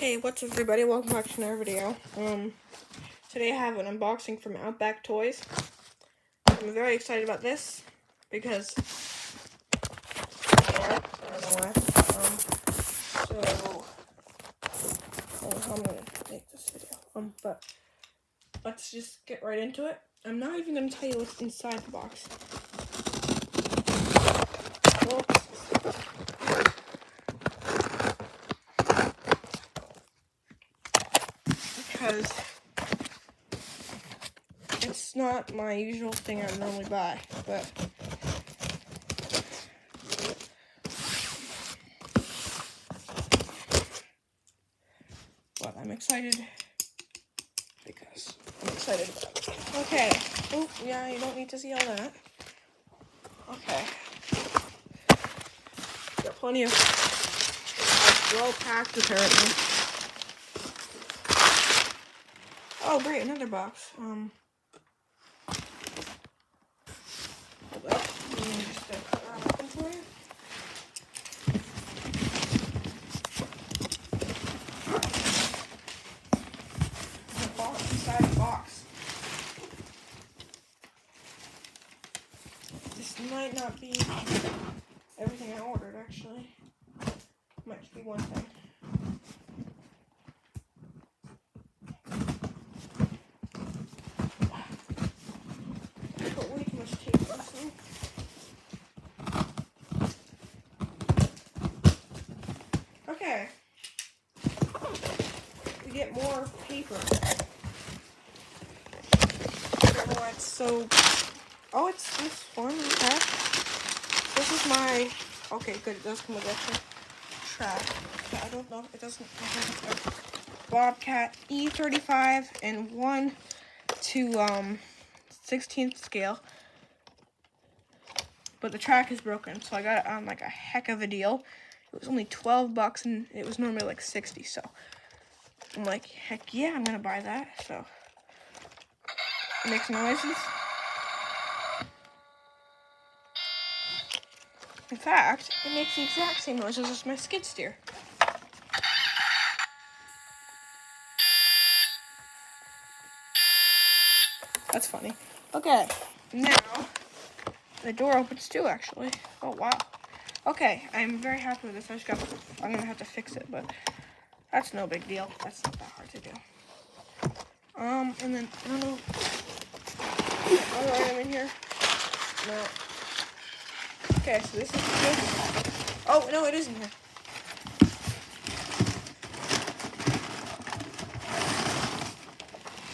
Hey, what's up everybody? Welcome back to another video. Today I have an unboxing from Outback Toys. I'm very excited about this because I'm gonna make this video. But let's just get right into it. I'm not even gonna tell you what's inside the box. Because it's not my usual thing I normally buy, but I'm excited because I'm excited about it. Okay. Oh, yeah, you don't need to see all that. Okay. Got plenty of well packed apparently. Oh, great, another box. Hold up. Let me just cut that open for you. Inside the box. This might not be everything I ordered, actually. Might just be one thing. I put way too much tape on this thing. Okay. We get more paper. I don't know why it's so... Oh, it's this one, okay. This is my... Okay, good, it does come with extra track. I don't know, it doesn't... Bobcat E35 and 1 to 16th scale. But the track is broken, so I got it on like a heck of a deal. It was only $12 and it was normally like 60, so I'm like, heck yeah, I'm gonna buy that. So it makes noises. In fact, it makes the exact same noises as my skid steer. That's funny. Okay, now the door opens too, actually. Oh wow. Okay, I'm very happy with this. I'm gonna have to fix it, but that's no big deal. That's not that hard to do. And then I don't know. Other item in here? No. Okay, so this is this. Oh no, it is in here.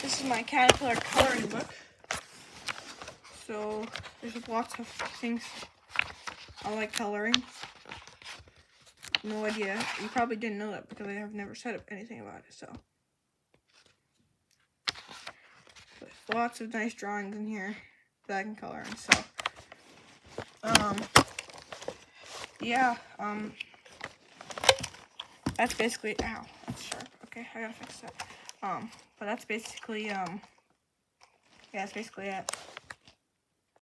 This is my Caterpillar coloring book. So there's lots of things I like coloring. No idea. You probably didn't know that because I have never said anything about it. So there's lots of nice drawings in here that I can color in. So yeah. That's basically. Ow, that's sharp. Okay, I gotta fix that. But that's basically yeah, that's basically it.